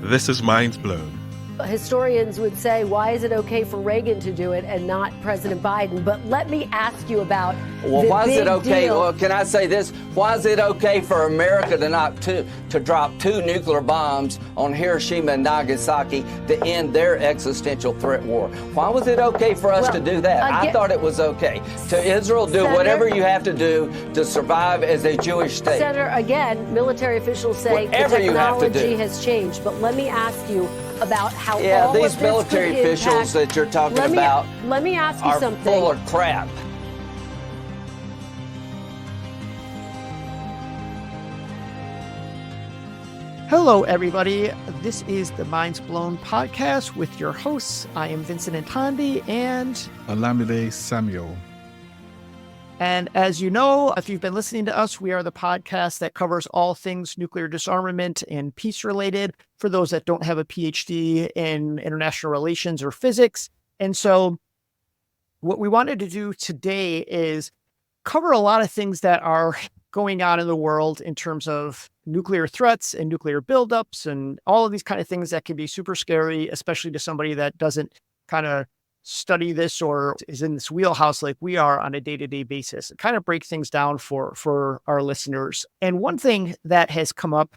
This is Mind Blown. Historians would say, why is it okay for Reagan to do it and not President Biden? But let me ask you about why is it okay? deal. Well, can I say this? Why is it okay for America to drop 2 nuclear bombs on Hiroshima and Nagasaki to end their existential threat war? Why was it okay for us to do that? I thought it was okay. To Israel, do whatever you have to do to survive as a Jewish state. Senator, again, military officials say Whatever the you have to technology do. has changed. But let me ask you about how all these of this military could officials impact. that you're talking about Let me ask you are something. full of crap. Hello, everybody. This is the Minds Blown podcast with your hosts. I am Vincent Antandi, and Olamide Samuel. And as you know, if you've been listening to us, we are the podcast that covers all things nuclear disarmament and peace related for those that don't have a PhD in international relations or physics. And so what we wanted to do today is cover a lot of things that are going on in the world in terms of nuclear threats and nuclear buildups and all of these kind of things that can be super scary, especially to somebody that doesn't kind of study this or is in this wheelhouse like we are on a day-to-day basis. Kind of break things down for our listeners. And one thing that has come up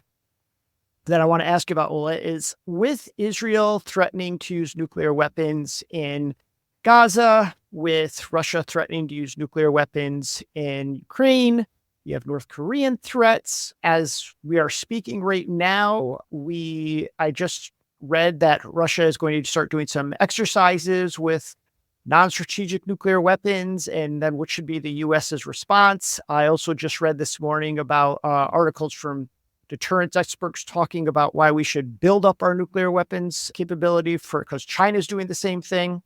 that I want to ask you about, Ola, is with Israel threatening to use nuclear weapons in Gaza, with Russia threatening to use nuclear weapons in Ukraine, you have North Korean threats. As we are speaking right now, I just read that Russia is going to start doing some exercises with non-strategic nuclear weapons, and then what should be the U.S.'s response. I also just read this morning about articles from deterrence experts talking about why we should build up our nuclear weapons capability because China's doing the same thing.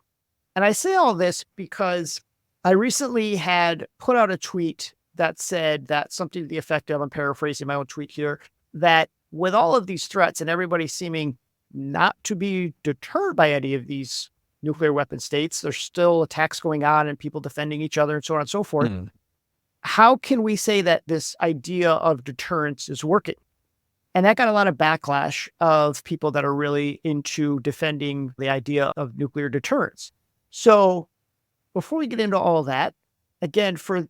And I say all this because I recently had put out a tweet that said that something to the effect of, I'm paraphrasing my own tweet here, that with all of these threats and everybody seeming not to be deterred by any of these nuclear weapon states, there's still attacks going on and people defending each other and so on and so forth. How can we say that this idea of deterrence is working? And that got a lot of backlash of people that are really into defending the idea of nuclear deterrence. So before we get into all that, again, for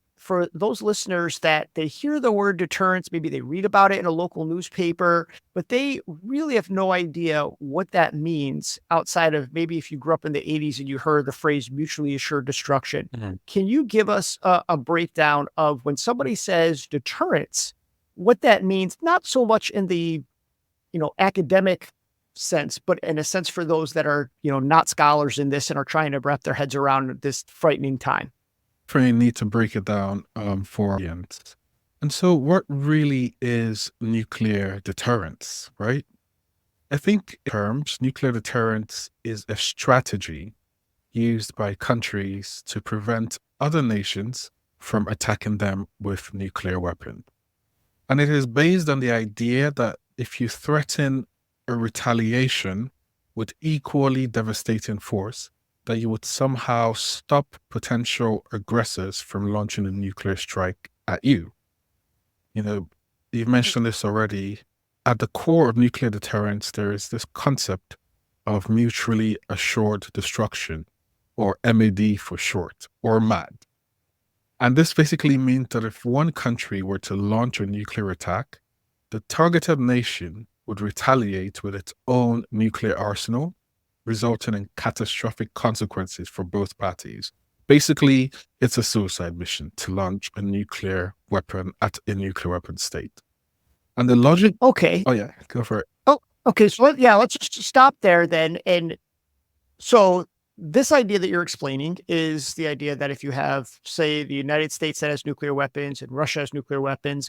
those listeners that they hear the word deterrence, maybe they read about it in a local newspaper, but they really have no idea what that means outside of maybe if you grew up in the 80s and you heard the phrase mutually assured destruction. Can you give us a breakdown of when somebody says deterrence, what that means, not so much in the, academic sense, but in a sense for those that are, not scholars in this and are trying to wrap their heads around this frightening time? I need to break it down for audience. And so what really is nuclear deterrence, right? I think in terms, nuclear deterrence is a strategy used by countries to prevent other nations from attacking them with nuclear weapons. And it is based on the idea that if you threaten a retaliation with equally devastating force, that you would somehow stop potential aggressors from launching a nuclear strike at you. You've mentioned this already. At the core of nuclear deterrence, there is this concept of mutually assured destruction, or MAD for short, or MAD. And this basically means that if one country were to launch a nuclear attack, the targeted nation would retaliate with its own nuclear arsenal, resulting in catastrophic consequences for both parties. Basically, it's a suicide mission to launch a nuclear weapon at a nuclear weapon state. And the logic... Okay. Oh, yeah, go for it. Oh, okay. So let's just stop there then. And so this idea that you're explaining is the idea that if you have, say, the United States that has nuclear weapons and Russia has nuclear weapons,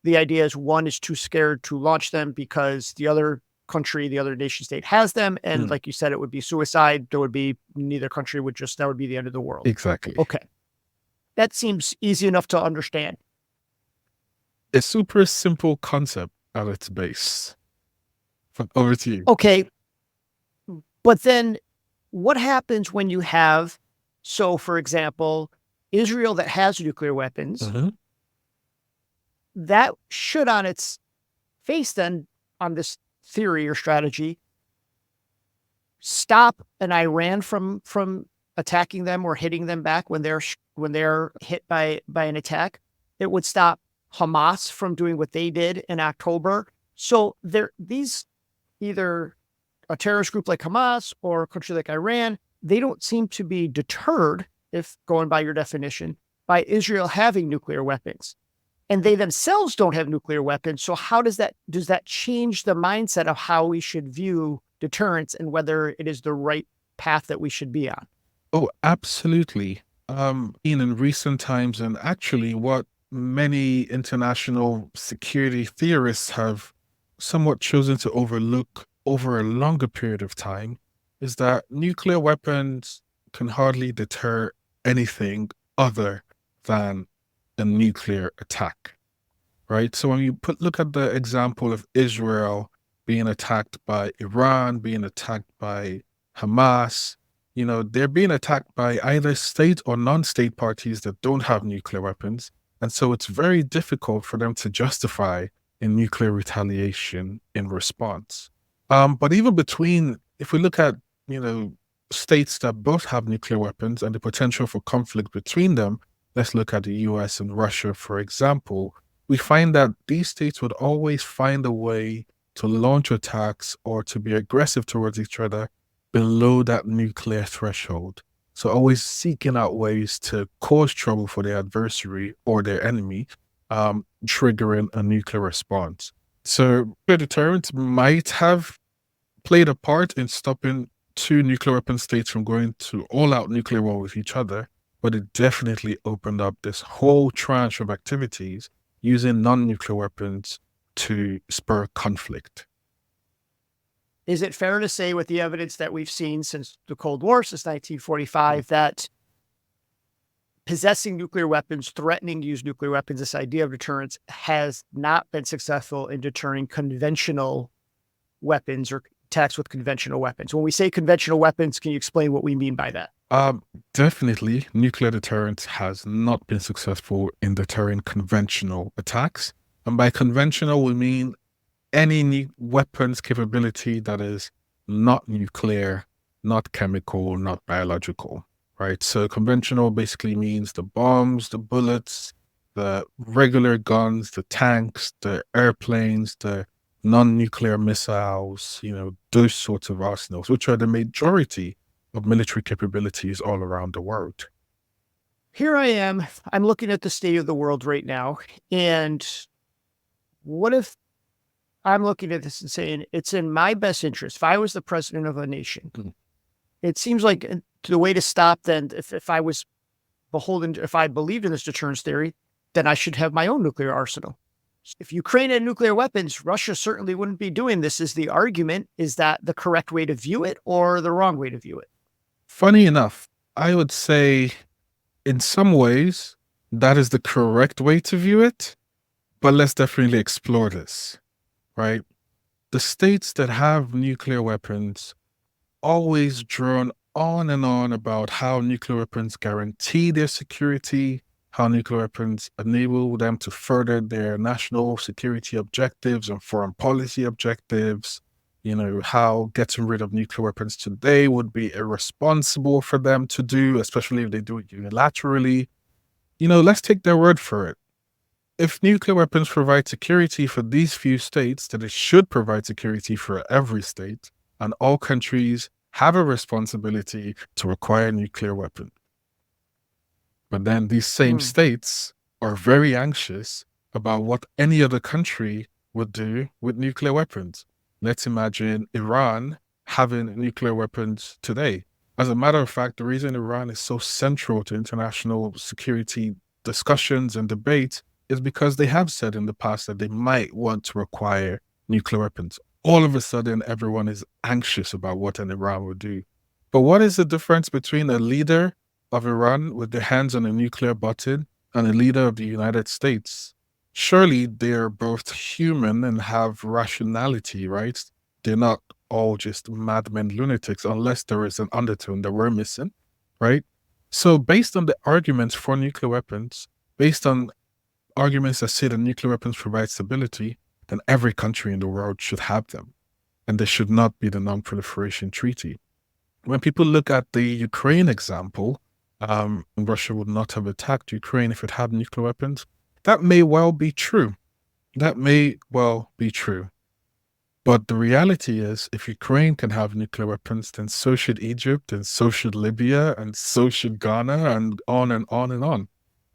the idea is one is too scared to launch them because the other country, the other nation state has them. And like you said, it would be suicide. There would be neither country that would be the end of the world. Exactly. Okay. That seems easy enough to understand. A super simple concept at its base. Over to you. Okay. But then what happens when you have, so for example, Israel that has nuclear weapons, that should on its face then, on this theory or strategy, stop an Iran from attacking them or hitting them back when they're hit by an attack. It would stop Hamas from doing what they did in October. So these either a terrorist group like Hamas or a country like Iran, they don't seem to be deterred, if going by your definition, by Israel having nuclear weapons. And they themselves don't have nuclear weapons. So how does that change the mindset of how we should view deterrence and whether it is the right path that we should be on? Oh, absolutely. In recent times, and actually what many international security theorists have somewhat chosen to overlook over a longer period of time, is that nuclear weapons can hardly deter anything other than a nuclear attack, right? So when you look at the example of Israel being attacked by Iran, being attacked by Hamas, they're being attacked by either state or non-state parties that don't have nuclear weapons. And so it's very difficult for them to justify a nuclear retaliation in response. But even if we look at, states that both have nuclear weapons and the potential for conflict between them, let's look at the US and Russia, for example, we find that these states would always find a way to launch attacks or to be aggressive towards each other below that nuclear threshold. So always seeking out ways to cause trouble for their adversary or their enemy, triggering a nuclear response. So deterrence might have played a part in stopping two nuclear weapon states from going to all-out nuclear war with each other, but it definitely opened up this whole tranche of activities using non-nuclear weapons to spur conflict. Is it fair to say, with the evidence that we've seen since the Cold War, since 1945, that possessing nuclear weapons, threatening to use nuclear weapons, this idea of deterrence has not been successful in deterring conventional weapons or attacks with conventional weapons? When we say conventional weapons, can you explain what we mean by that? Definitely, nuclear deterrence has not been successful in deterring conventional attacks. And by conventional, we mean any weapons capability that is not nuclear, not chemical, not biological, right? So conventional basically means the bombs, the bullets, the regular guns, the tanks, the airplanes, the non-nuclear missiles, those sorts of arsenals, which are the majority of military capabilities all around the world. Here I am. I'm looking at the state of the world right now. And what if I'm looking at this and saying it's in my best interest? If I was the president of a nation, it seems like the way to stop then, if I was beholden, if I believed in this deterrence theory, then I should have my own nuclear arsenal. If Ukraine had nuclear weapons, Russia certainly wouldn't be doing this. Is the argument, is that the correct way to view it or the wrong way to view it? Funny enough, I would say in some ways that is the correct way to view it, but let's definitely explore this, right? The states that have nuclear weapons always drone on and on about how nuclear weapons guarantee their security, how nuclear weapons enable them to further their national security objectives and foreign policy objectives, how getting rid of nuclear weapons today would be irresponsible for them to do, especially if they do it unilaterally. Let's take their word for it. If nuclear weapons provide security for these few states, then it should provide security for every state, and all countries have a responsibility to acquire nuclear weapons. But then these same states are very anxious about what any other country would do with nuclear weapons. Let's imagine Iran having nuclear weapons today. As a matter of fact, the reason Iran is so central to international security discussions and debates is because they have said in the past that they might want to acquire nuclear weapons. All of a sudden, everyone is anxious about what an Iran will do. But what is the difference between a leader of Iran with their hands on a nuclear button and a leader of the United States? Surely they're both human and have rationality, right? They're not all just madmen lunatics, unless there is an undertone that we're missing, right? So based on the arguments for nuclear weapons, based on arguments that say that nuclear weapons provide stability, then every country in the world should have them. And there should not be the Non-Proliferation Treaty. When people look at the Ukraine example, Russia would not have attacked Ukraine if it had nuclear weapons. That may well be true. That may well be true. But the reality is, if Ukraine can have nuclear weapons, then so should Egypt, and so should Libya, and so should Ghana, and on and on and on,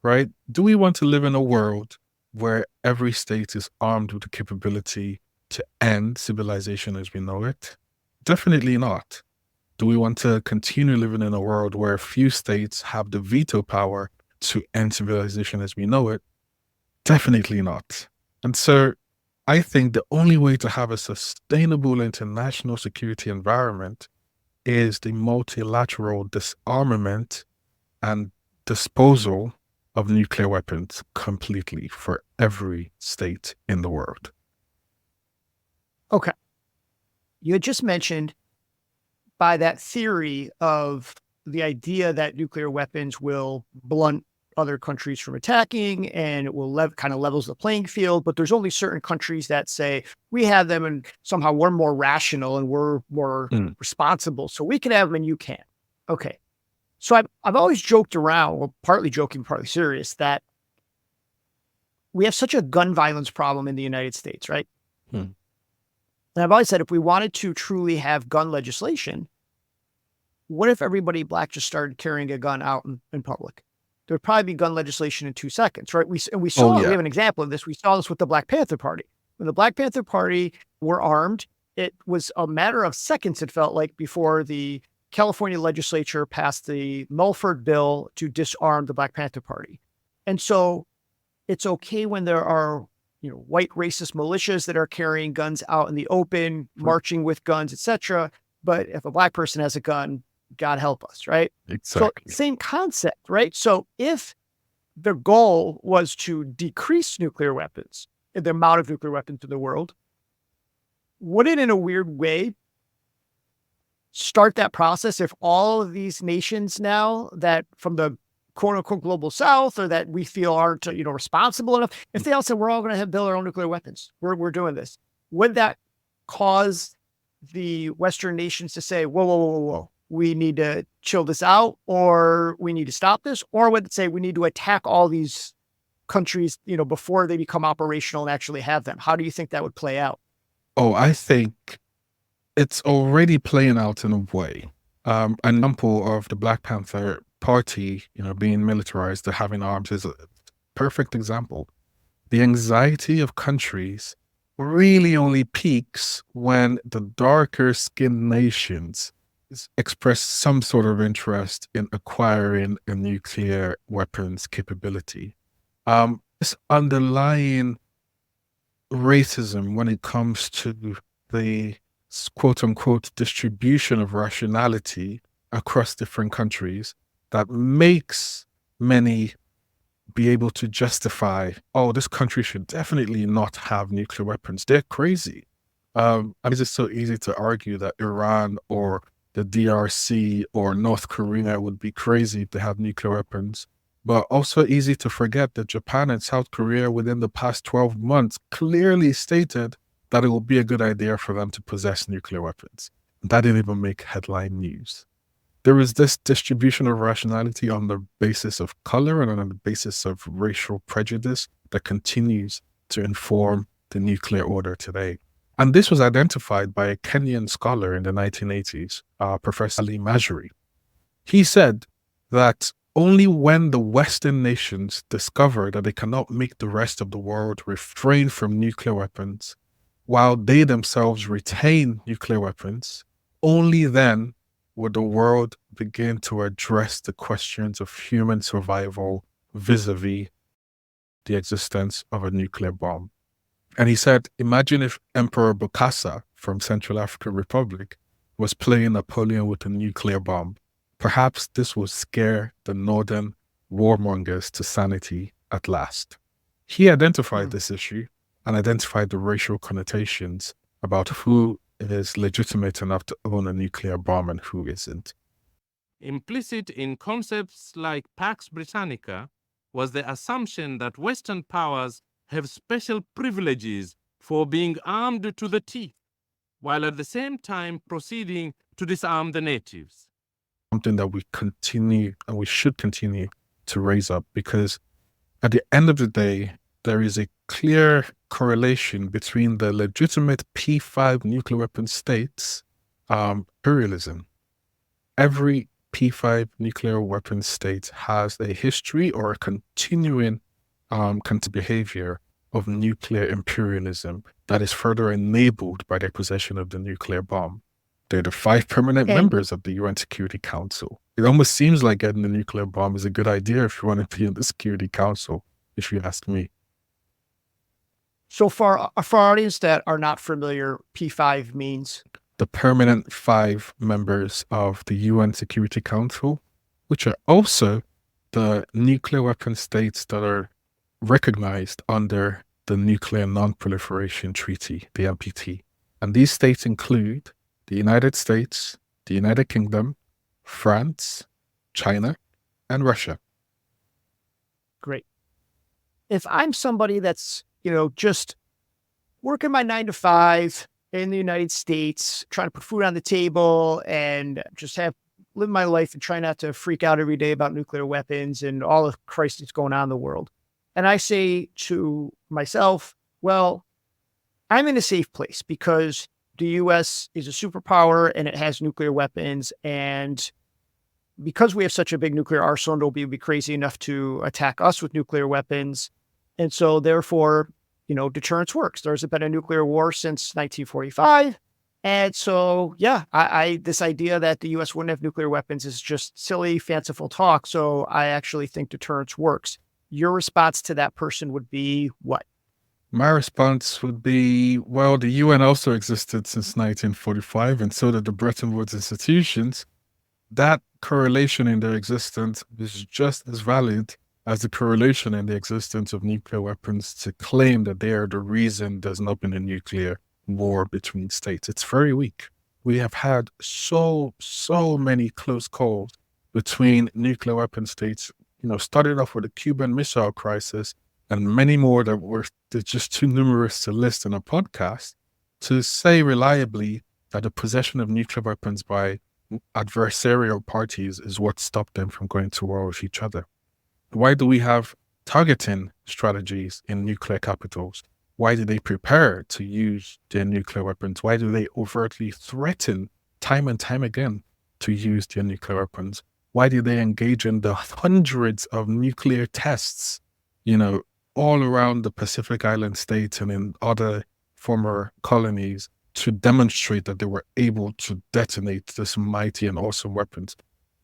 right? Do we want to live in a world where every state is armed with the capability to end civilization as we know it? Definitely not. Do we want to continue living in a world where few states have the veto power to end civilization as we know it? Definitely not. And so I think the only way to have a sustainable international security environment is the multilateral disarmament and disposal of nuclear weapons completely for every state in the world. Okay. You had just mentioned by that theory of the idea that nuclear weapons will blunt other countries from attacking and it will kind of levels the playing field. But there's only certain countries that say we have them and somehow we're more rational and we're more responsible. So we can have them and you can't. Okay. So I've always joked around, well, partly joking, partly serious, that we have such a gun violence problem in the United States, right? And I've always said, if we wanted to truly have gun legislation, what if everybody black just started carrying a gun out in public? There would probably be gun legislation in 2 seconds, right? We saw, we have an example of this. We saw this with the Black Panther Party. When the Black Panther Party were armed, it was a matter of seconds, it felt like, before the California legislature passed the Mulford bill to disarm the Black Panther Party. And so it's okay when there are, white racist militias that are carrying guns out in the open, marching with guns, etc. But if a black person has a gun, God help us, right? Exactly. So same concept, right? So if the goal was to decrease nuclear weapons, the amount of nuclear weapons in the world, would it in a weird way start that process if all of these nations now that from the quote unquote global south or that we feel aren't, responsible enough, if they all said, we're all going to build our own nuclear weapons, we're doing this, would that cause the Western nations to say, whoa, we need to chill this out, or we need to stop this? Or would it say we need to attack all these countries, before they become operational and actually have them? How do you think that would play out? Oh, I think it's already playing out in a way. An example of the Black Panther Party, being militarized, they're having arms is a perfect example. The anxiety of countries really only peaks when the darker skinned nations express some sort of interest in acquiring a nuclear weapons capability. This underlying racism when it comes to the quote unquote distribution of rationality across different countries that makes many be able to justify, oh, this country should definitely not have nuclear weapons. They're crazy. It's so easy to argue that Iran or the DRC or North Korea would be crazy if they have nuclear weapons, but also easy to forget that Japan and South Korea within the past 12 months clearly stated that it will be a good idea for them to possess nuclear weapons. That didn't even make headline news. There is this distribution of rationality on the basis of color and on the basis of racial prejudice that continues to inform the nuclear order today. And this was identified by a Kenyan scholar in the 1980s, Professor Ali Majri. He said that only when the Western nations discover that they cannot make the rest of the world refrain from nuclear weapons, while they themselves retain nuclear weapons, only then would the world begin to address the questions of human survival vis-a-vis the existence of a nuclear bomb. And he said, imagine if Emperor Bokassa from Central African Republic was playing Napoleon with a nuclear bomb. Perhaps this would scare the northern warmongers to sanity at last. He identified this issue and identified the racial connotations about who is legitimate enough to own a nuclear bomb and who isn't. Implicit in concepts like Pax Britannica was the assumption that Western powers have special privileges for being armed to the teeth, while at the same time proceeding to disarm the natives. Something that we continue and we should continue to raise up, because at the end of the day, there is a clear correlation between the legitimate P5 nuclear weapon states' imperialism. Every P5 nuclear weapon state has a history or a continuing behavior of nuclear imperialism that is further enabled by their possession of the nuclear bomb. They're the 5 permanent members of the UN Security Council. It almost seems like getting a nuclear bomb is a good idea if you want to be in the Security Council, if you ask me. So for our audience that are not familiar, P5 means? The permanent 5 members of the UN Security Council, which are also the nuclear weapon states that are recognized under the Nuclear Non-Proliferation Treaty, the NPT. And these states include the United States, the United Kingdom, France, China, and Russia. Great. If I'm somebody that's, just working my 9 to 5 in the United States, trying to put food on the table and just live my life and try not to freak out every day about nuclear weapons and all the crises going on in the world. And I say to myself, well, I'm in a safe place because the U.S. is a superpower and it has nuclear weapons. And because we have such a big nuclear arsenal, nobody would be crazy enough to attack us with nuclear weapons. And so therefore, deterrence works. There hasn't been a nuclear war since 1945. And so, this idea that the U.S. wouldn't have nuclear weapons is just silly, fanciful talk. So I actually think deterrence works. Your response to that person would be what? My response would be, well, the UN also existed since 1945, and so did the Bretton Woods institutions. That correlation in their existence is just as valid as the correlation in the existence of nuclear weapons to claim that they are the reason there's not been a nuclear war between states. It's very weak. We have had so many close calls between nuclear weapon states, started off with the Cuban Missile Crisis, and many more that were just too numerous to list in a podcast, to say reliably that the possession of nuclear weapons by adversarial parties is what stopped them from going to war with each other. Why do we have targeting strategies in nuclear capitals? Why do they prepare to use their nuclear weapons? Why do they overtly threaten time and time again to use their nuclear weapons? Why do they engage in the hundreds of nuclear tests, all around the Pacific Island states and in other former colonies to demonstrate that they were able to detonate this mighty and awesome weapons?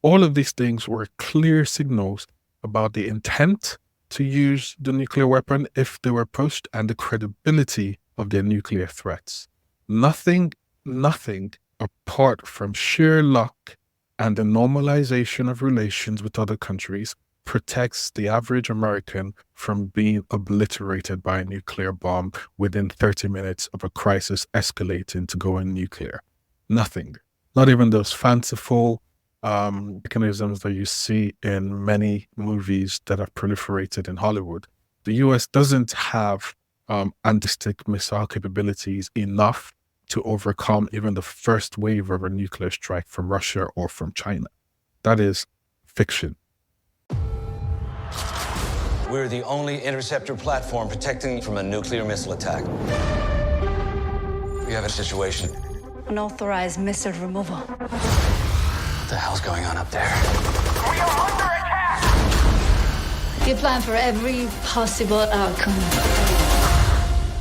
All of these things were clear signals about the intent to use the nuclear weapon if they were pushed and the credibility of their nuclear threats. Nothing apart from sheer luck and the normalization of relations with other countries protects the average American from being obliterated by a nuclear bomb within 30 minutes of a crisis escalating to going nuclear. Nothing. Not even those fanciful mechanisms that you see in many movies that have proliferated in Hollywood. The US doesn't have anti-stick missile capabilities enough to overcome even the first wave of a nuclear strike from Russia or from China. That is fiction. We're the only interceptor platform protecting from a nuclear missile attack. We have a situation. Unauthorized missile removal. What the hell's going on up there? We are under attack! You plan for every possible outcome.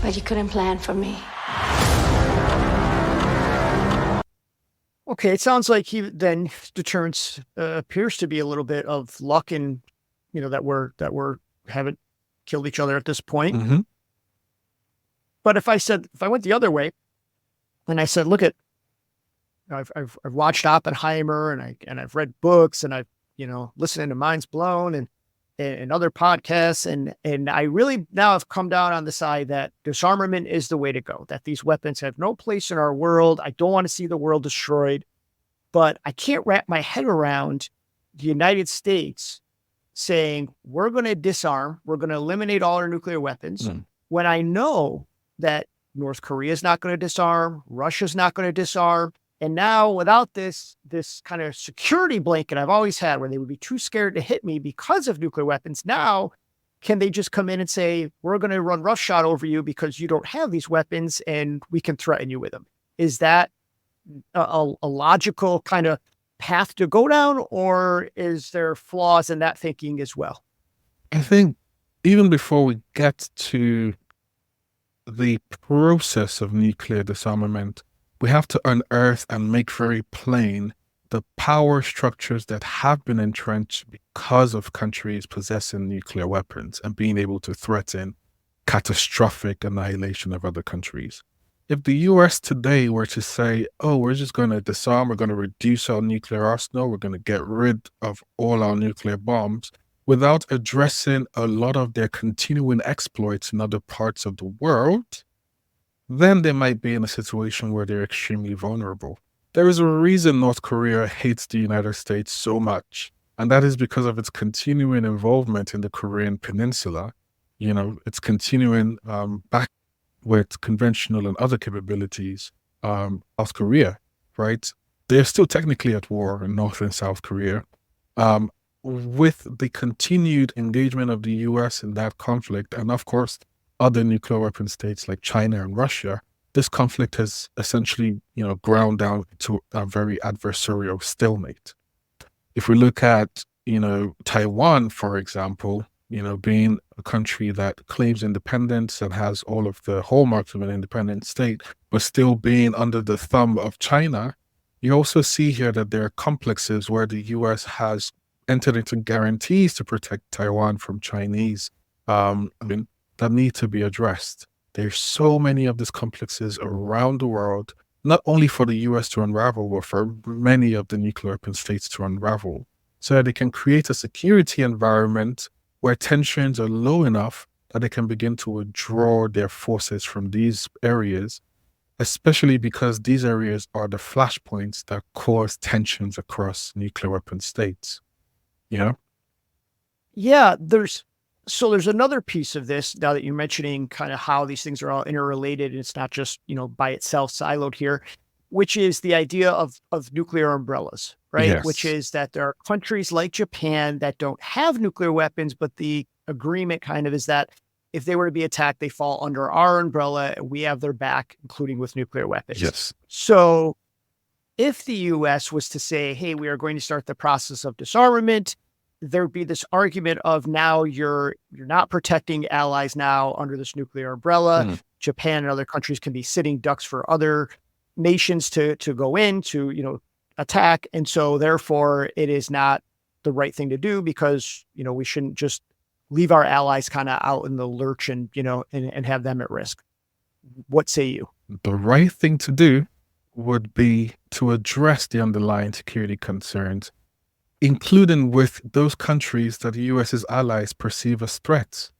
But you couldn't plan for me. Okay, it sounds like then deterrence appears to be a little bit of luck and, that we're haven't killed each other at this point. Mm-hmm. But if I went the other way and I said, look at, I've watched Oppenheimer and I've read books and I've, listened to Minds Blown and other podcasts. And I really now have come down on the side that disarmament is the way to go, that these weapons have no place in our world. I don't want to see the world destroyed, but I can't wrap my head around the United States saying, we're going to disarm, we're going to eliminate all our nuclear weapons, when I know that North Korea is not going to disarm, Russia's not going to disarm, And now without this kind of security blanket I've always had where they would be too scared to hit me because of nuclear weapons, now can they just come in and say, we're going to run roughshod over you because you don't have these weapons and we can threaten you with them? Is that a logical kind of path to go down, or is there flaws in that thinking as well? I think even before we get to the process of nuclear disarmament, we have to unearth and make very plain the power structures that have been entrenched because of countries possessing nuclear weapons and being able to threaten catastrophic annihilation of other countries. If the US today were to say, oh, we're just going to disarm, we're going to reduce our nuclear arsenal, we're going to get rid of all our nuclear bombs, without addressing a lot of their continuing exploits in other parts of the world, then they might be in a situation where they're extremely vulnerable. There is a reason North Korea hates the United States so much, and that is because of its continuing involvement in the Korean Peninsula. You know, it's continuing back with conventional and other capabilities. South Korea, right? They're still technically at war in North and South Korea. With the continued engagement of the US in that conflict, and of course, other nuclear weapon states like China and Russia, this conflict has essentially, ground down to a very adversarial stalemate. If we look at, Taiwan, for example, being a country that claims independence and has all of the hallmarks of an independent state, but still being under the thumb of China, you also see here that there are complexes where the US has entered into guarantees to protect Taiwan from Chinese that need to be addressed. There's so many of these complexes around the world, not only for the US to unravel, but for many of the nuclear weapon states to unravel, so that they can create a security environment where tensions are low enough that they can begin to withdraw their forces from these areas, especially because these areas are the flashpoints that cause tensions across nuclear weapon states. Yeah, there's another piece of this now that you're mentioning kind of how these things are all interrelated and it's not just, by itself siloed here, which is the idea of nuclear umbrellas, right? Yes. Which is that there are countries like Japan that don't have nuclear weapons, but the agreement kind of is that if they were to be attacked, they fall under our umbrella and we have their back, including with nuclear weapons. Yes. So if the US was to say, hey, we are going to start the process of disarmament, there'd be this argument of now you're not protecting allies now under this nuclear umbrella. Japan and other countries can be sitting ducks for other nations to go in to, attack. And so therefore it is not the right thing to do because, we shouldn't just leave our allies kind of out in the lurch and, and have them at risk. What say you? The right thing to do would be to address the underlying security concerns, including with those countries that the US's allies perceive as threats.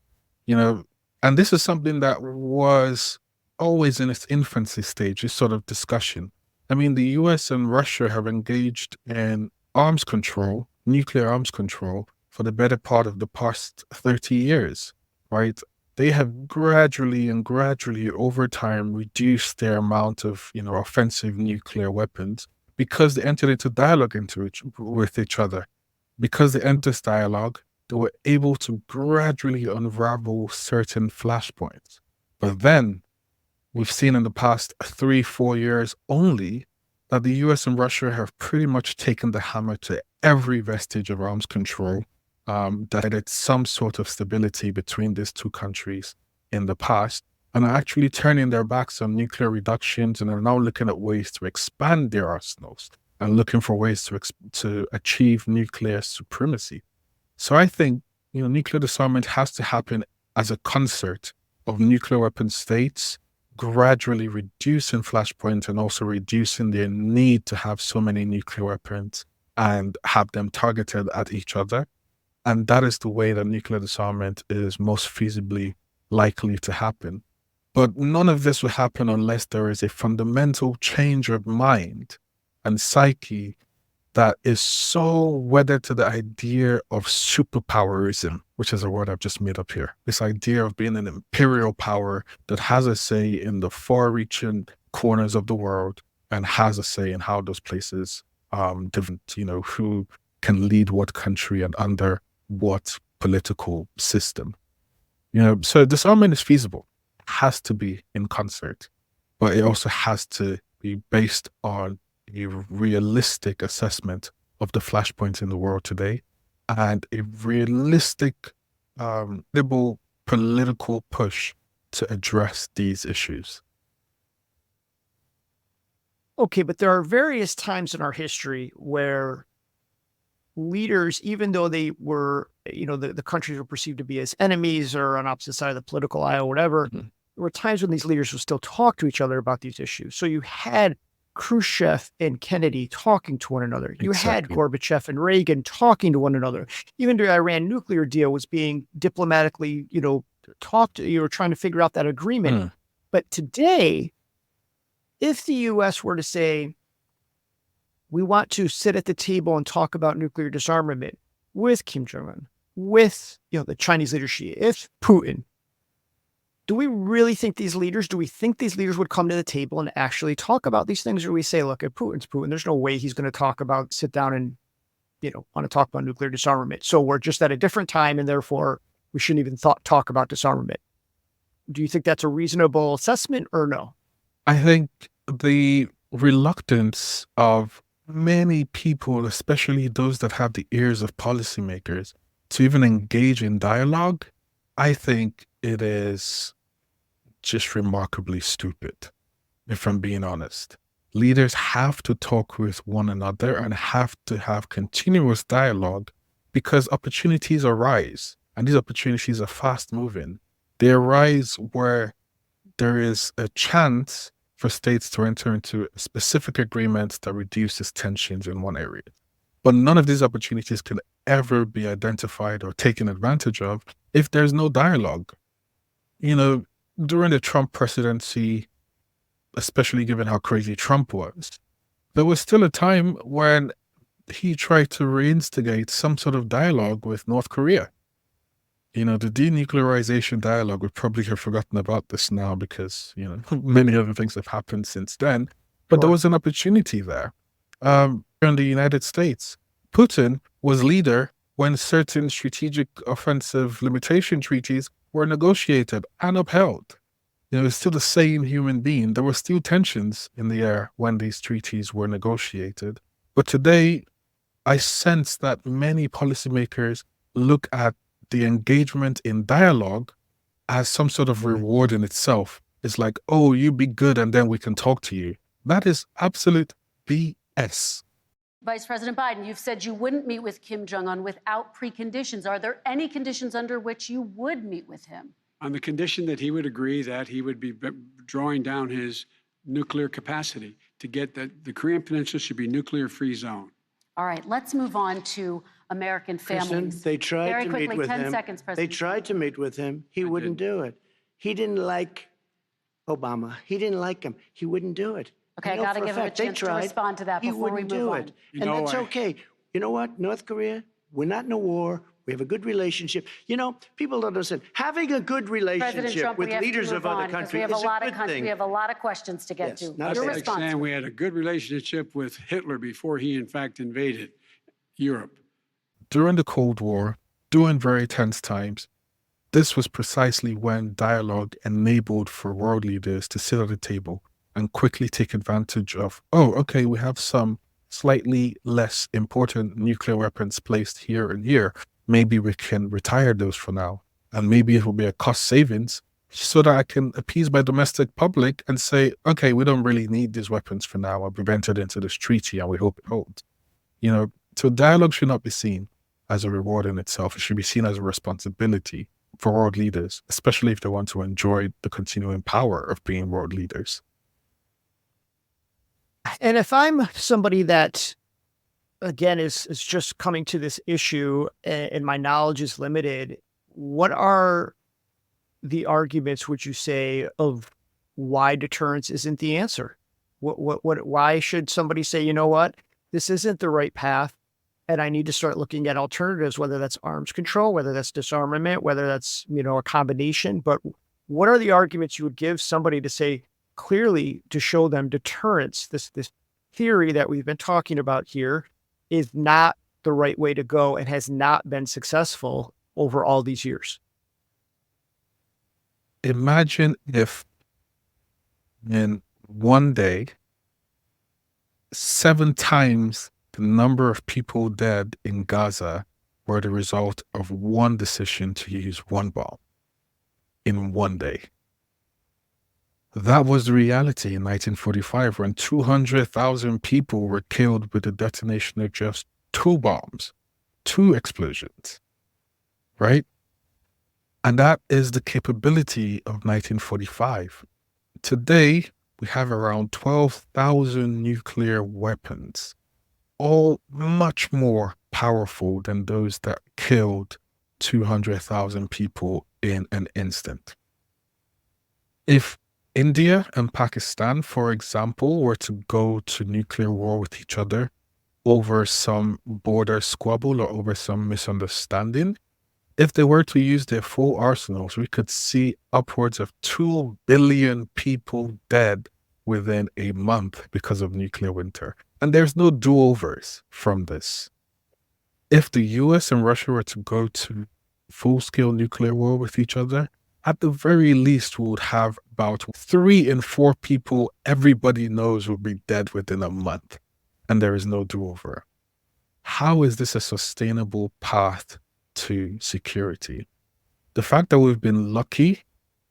And this is something that was always in its infancy stage, this sort of discussion. I mean, the US and Russia have engaged in arms control, nuclear arms control, for the better part of the past 30 years, right? They have gradually over time reduced their amount of, offensive nuclear weapons because they entered into dialogue with each other. Because they entered this dialogue, they were able to gradually unravel certain flashpoints. But then we've seen in the past 3-4 years only that the US and Russia have pretty much taken the hammer to every vestige of arms control that had some sort of stability between these two countries in the past, and are actually turning their backs on nuclear reductions and are now looking at ways to expand their arsenals and looking for ways to achieve nuclear supremacy. So I think, nuclear disarmament has to happen as a concert of nuclear weapon states gradually reducing flashpoints and also reducing their need to have so many nuclear weapons and have them targeted at each other. And that is the way that nuclear disarmament is most feasibly likely to happen. But none of this will happen unless there is a fundamental change of mind and psyche that is so wedded to the idea of superpowerism, which is a word I've just made up here. This idea of being an imperial power that has a say in the far-reaching corners of the world and has a say in how those places different, who can lead what country and under what political system. So disarmament is feasible, has to be in concert, but it also has to be based on a realistic assessment of the flashpoints in the world today and a realistic, credible political push to address these issues. Okay, but there are various times in our history where leaders, even though they were, the countries were perceived to be as enemies or on opposite side of the political aisle, whatever, there were times when these leaders would still talk to each other about these issues. So you had Khrushchev and Kennedy talking to one another. You had Gorbachev and Reagan talking to one another. Even the Iran nuclear deal was being diplomatically, talked to. You were trying to figure out that agreement. But today, if the U.S. were to say, we want to sit at the table and talk about nuclear disarmament with Kim Jong-un, with the Chinese leadership, if Putin, do we really think do we think these leaders would come to the table and actually talk about these things? Or we say, look, if Putin's Putin, there's no way he's going to sit down and, want to talk about nuclear disarmament. So we're just at a different time and therefore we shouldn't even talk about disarmament. Do you think that's a reasonable assessment or no? I think the reluctance of many people, especially those that have the ears of policymakers, to even engage in dialogue, I think it is just remarkably stupid, if I'm being honest. Leaders have to talk with one another and have to have continuous dialogue because opportunities arise, and these opportunities are fast moving. They arise where there is a chance for states to enter into a specific agreement that reduces tensions in one area. But none of these opportunities can ever be identified or taken advantage of if there's no dialogue. During the Trump presidency, especially given how crazy Trump was, there was still a time when he tried to reinstigate some sort of dialogue with North Korea. The denuclearization dialogue, we probably have forgotten about this now because, many other things have happened since then. But there was an opportunity there. In the United States, Putin was leader when certain strategic offensive limitation treaties were negotiated and upheld. It's still the same human being. There were still tensions in the air when these treaties were negotiated. But today, I sense that many policymakers look at the engagement in dialogue as some sort of reward in itself. It's like, oh, you be good and then we can talk to you. That is absolute BS. Vice President Biden, you've said you wouldn't meet with Kim Jong-un without preconditions. Are there any conditions under which you would meet with him? On the condition that he would agree that he would be drawing down his nuclear capacity to get the Korean Peninsula should be nuclear-free zone. All right, let's move on to American families. Kristen, they tried Very to quickly, meet with 10 him. seconds, They President. tried to meet with him. He wouldn't do it. He didn't like Obama. He didn't like him. He wouldn't do it. Okay, I got to give him a chance to respond to that before we move on. And that's okay. You know what? North Korea, we're not in a war. We have a good relationship. People don't understand. Having a good President relationship Trump, with we have leaders to of move other on because countries is a good thing. We have a lot of questions to get Yes, to. not That's Your like response. saying we had a good relationship with Hitler before he, in fact, invaded Europe. During the Cold War, during very tense times, this was precisely when dialogue enabled for world leaders to sit at a table and quickly take advantage of, we have some slightly less important nuclear weapons placed here and here. Maybe we can retire those for now. And maybe it will be a cost savings so that I can appease my domestic public and say, okay, we don't really need these weapons for now. We've entered into this treaty and we hope it holds. So dialogue should not be seen as a reward in itself. It should be seen as a responsibility for world leaders, especially if they want to enjoy the continuing power of being world leaders. And if I'm somebody that, again, is just coming to this issue and my knowledge is limited, what are the arguments, would you say, of why deterrence isn't the answer? Why should somebody say, you know what, this isn't the right path, and I need to start looking at alternatives, whether that's arms control, whether that's disarmament, whether that's, a combination. But what are the arguments you would give somebody to say, clearly to show them deterrence, this theory that we've been talking about here, is not the right way to go and has not been successful over all these years. Imagine if in one day, 7 times the number of people dead in Gaza were the result of one decision to use one bomb in one day. That was the reality in 1945 when 200,000 people were killed with the detonation of just 2 bombs, 2 explosions, right? And that is the capability of 1945. Today, we have around 12,000 nuclear weapons, all much more powerful than those that killed 200,000 people in an instant. If India and Pakistan, for example, were to go to nuclear war with each other over some border squabble or over some misunderstanding, if they were to use their full arsenals, we could see upwards of 2 billion people dead within a month because of nuclear winter. And there's no do-overs from this. If the US and Russia were to go to full-scale nuclear war with each other, at the very least, we would have about 3 in 4 people everybody knows will be dead within a month. And there is no do-over. How is this a sustainable path to security? The fact that we've been lucky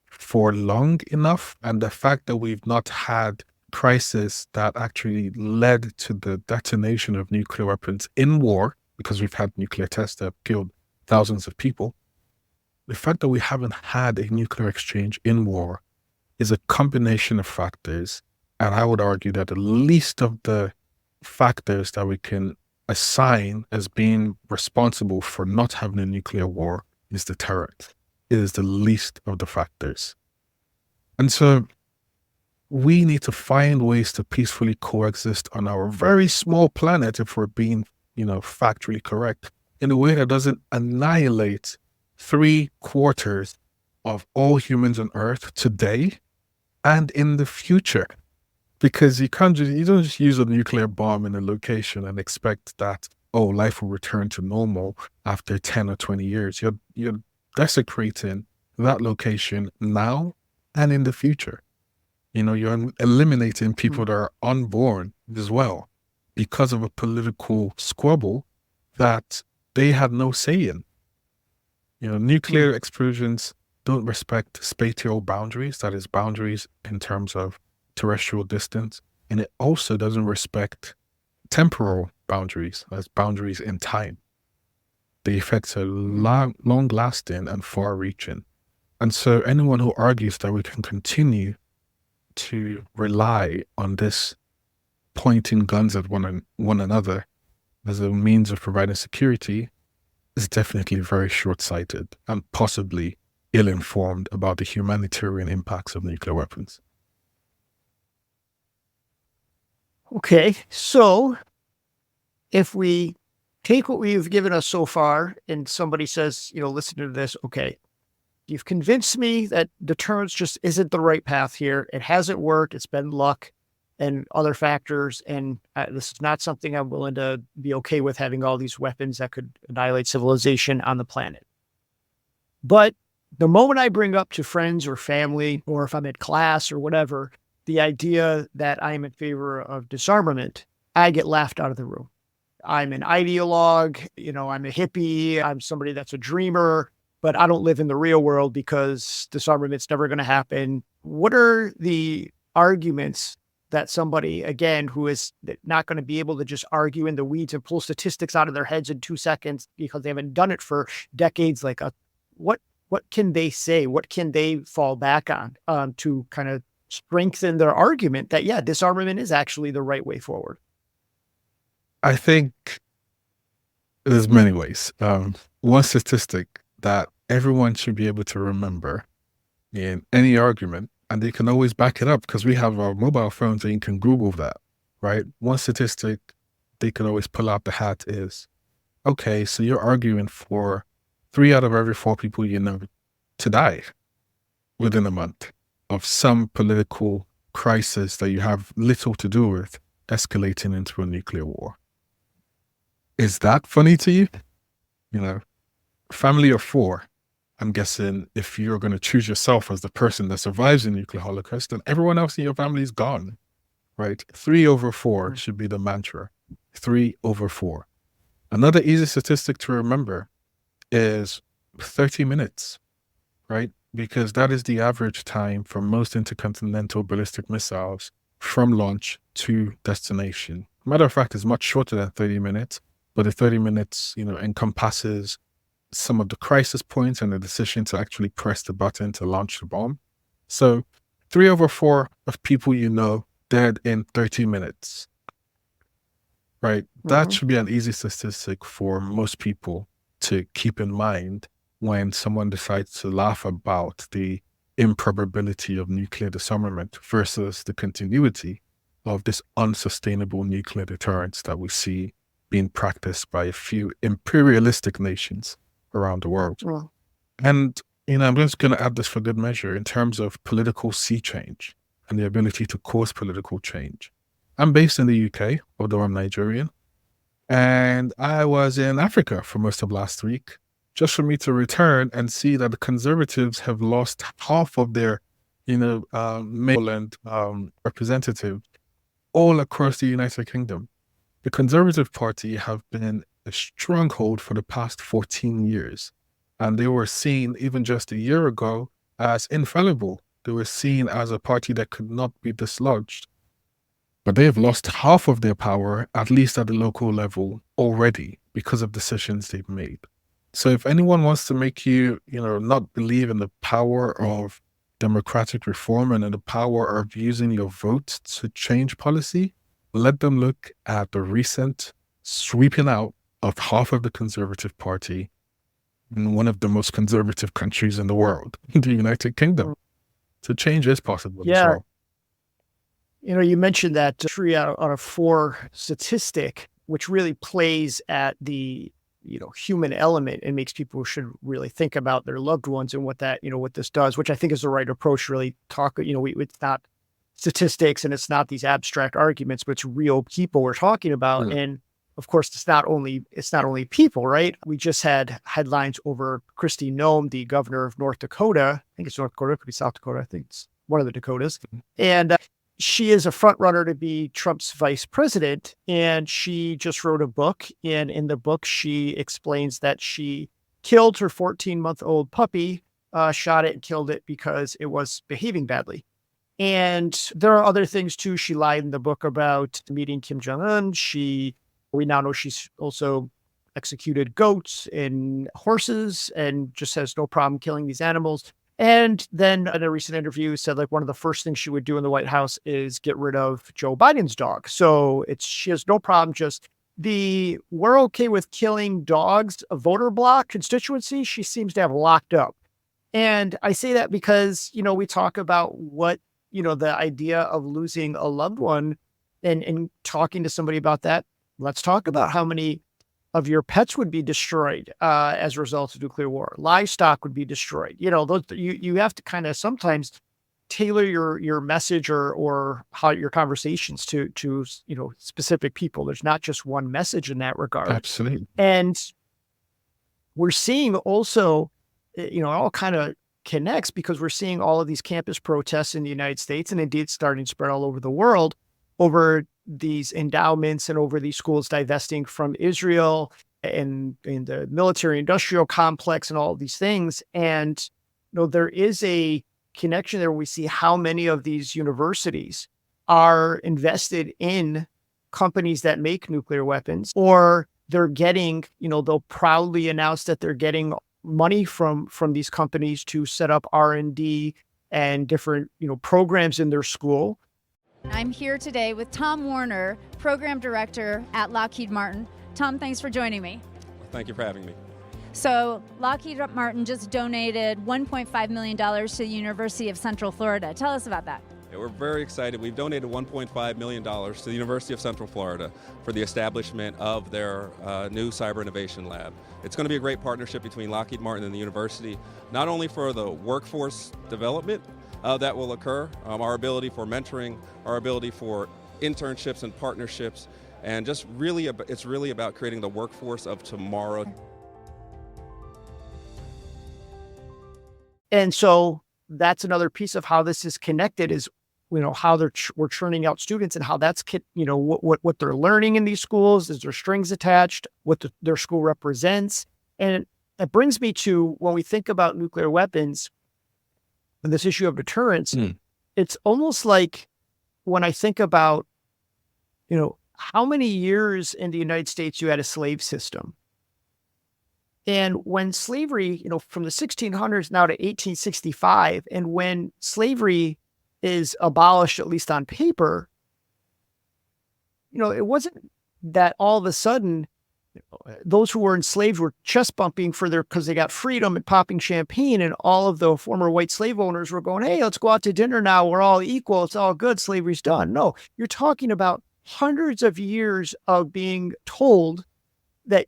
for long enough, and the fact that we've not had crisis that actually led to the detonation of nuclear weapons in war, because we've had nuclear tests that have killed thousands of people, the fact that we haven't had a nuclear exchange in war is a combination of factors. And I would argue that the least of the factors that we can assign as being responsible for not having a nuclear war is deterrence. It is the least of the factors. And so we need to find ways to peacefully coexist on our very small planet, if we're being, factually correct, in a way that doesn't annihilate 3/4 of all humans on Earth today and in the future. Because you don't just use a nuclear bomb in a location and expect that, life will return to normal after 10 or 20 years. You're desecrating that location now and in the future. You're eliminating people that are unborn as well because of a political squabble that they had no say in. Nuclear explosions don't respect spatial boundaries, that is, boundaries in terms of terrestrial distance, and it also doesn't respect temporal boundaries, as boundaries in time. The effects are long-lasting and far-reaching. And so anyone who argues that we can continue to rely on this pointing guns at one another as a means of providing security is definitely very short-sighted and possibly ill-informed about the humanitarian impacts of nuclear weapons. Okay, so if we take what you've given us so far and somebody says, listen to this, okay, you've convinced me that deterrence just isn't the right path here. It hasn't worked. It's been luck and other factors. And this is not something I'm willing to be okay with, having all these weapons that could annihilate civilization on the planet. But the moment I bring up to friends or family, or if I'm at class or whatever, the idea that I'm in favor of disarmament, I get laughed out of the room. I'm an ideologue, I'm a hippie, I'm somebody that's a dreamer, but I don't live in the real world because disarmament's never going to happen. What are the arguments that somebody, again, who is not going to be able to just argue in the weeds and pull statistics out of their heads in 2 seconds because they haven't done it for decades, what can they say? What can they fall back on to kind of strengthen their argument that, yeah, disarmament is actually the right way forward? I think there's many ways. One statistic that everyone should be able to remember in any argument, and they can always back it up because we have our mobile phones and you can Google that, right? One statistic they can always pull out the hat is, okay, so you're arguing for 3 out of every 4 people you know to die within a month of some political crisis that you have little to do with escalating into a nuclear war. Is that funny to you? Family of 4. I'm guessing if you're going to choose yourself as the person that survives a nuclear holocaust, then everyone else in your family is gone, right? 3/4 should be the mantra. 3/4. Another easy statistic to remember is 30 minutes, right? Because that is the average time for most intercontinental ballistic missiles from launch to destination. Matter of fact, it's much shorter than 30 minutes, but the 30 minutes, encompasses some of the crisis points and the decision to actually press the button to launch the bomb. So 3/4 of people dead in 30 minutes, right? That should be an easy statistic for most people to keep in mind when someone decides to laugh about the improbability of nuclear disarmament versus the continuity of this unsustainable nuclear deterrence that we see being practiced by a few imperialistic nations around the world. And, I'm just going to add this for good measure in terms of political sea change and the ability to cause political change. I'm based in the UK, although I'm Nigerian, and I was in Africa for most of last week, just for me to return and see that the Conservatives have lost half of their, male and representatives all across the United Kingdom. The Conservative Party have been a stronghold for the past 14 years. And they were seen, even just a year ago, as infallible. They were seen as a party that could not be dislodged. But they have lost half of their power, at least at the local level, already because of decisions they've made. So if anyone wants to make you, not believe in the power of democratic reform and in the power of using your vote to change policy, let them look at the recent sweeping out of half of the Conservative Party in one of the most conservative countries in the world, the United Kingdom. So change is possible as well. You mentioned that 3 out of 4 statistic, which really plays at the, human element and makes people should really think about their loved ones and what that, what this does, which I think is the right approach to really talk, it's not statistics and it's not these abstract arguments, but it's real people we're talking about. And of course, it's not only people, right? We just had headlines over Kristi Noem, the governor of North Dakota. I think it's North Dakota, it could be South Dakota. I think it's one of the Dakotas. And she is a front runner to be Trump's vice president. And she just wrote a book. And in the book, she explains that she killed her 14-month-old puppy, shot it and killed it because it was behaving badly. And there are other things too. She lied in the book about meeting Kim Jong-un. We now know she's also executed goats and horses and just has no problem killing these animals. And then in a recent interview said one of the first things she would do in the White House is get rid of Joe Biden's dog. So she has no problem, just we're okay with killing dogs, a voter bloc constituency, she seems to have locked up. And I say that because, we talk about what, the idea of losing a loved one and talking to somebody about that. Let's talk about how many of your pets would be destroyed as a result of nuclear war. Livestock would be destroyed. Those you have to kind of sometimes tailor your message or how your conversations to specific people. There's not just one message in that regard. Absolutely. And we're seeing also, it all kind of connects because we're seeing all of these campus protests in the United States and indeed starting to spread all over the world over these endowments and over these schools divesting from Israel and in the military industrial complex and all of these things. And, there is a connection there. We see how many of these universities are invested in companies that make nuclear weapons, or they're getting, they'll proudly announce that they're getting money from these companies to set up R&D and different, programs in their school. I'm here today with Tom Warner, Program Director at Lockheed Martin. Tom, thanks for joining me. Thank you for having me. So Lockheed Martin just donated $1.5 million to the University of Central Florida. Tell us about that. Yeah, we're very excited. We've donated $1.5 million to the University of Central Florida for the establishment of their new Cyber Innovation Lab. It's going to be a great partnership between Lockheed Martin and the university, not only for the workforce development, that will occur, our ability for mentoring, our ability for internships and partnerships, and just really, it's really about creating the workforce of tomorrow. And so that's another piece of how this is connected is, how we're churning out students and how that's, what they're learning in these schools. Is there strings attached, what their school represents? And that brings me to when we think about nuclear weapons and this issue of deterrence, it's almost like when I think about, how many years in the United States you had a slave system. And when slavery, from the 1600s now to 1865, and when slavery is abolished, at least on paper, it wasn't that all of a sudden those who were enslaved were chest bumping because they got freedom and popping champagne, and all of the former white slave owners were going, hey, let's go out to dinner now. We're all equal. It's all good. Slavery's done. No, you're talking about hundreds of years of being told that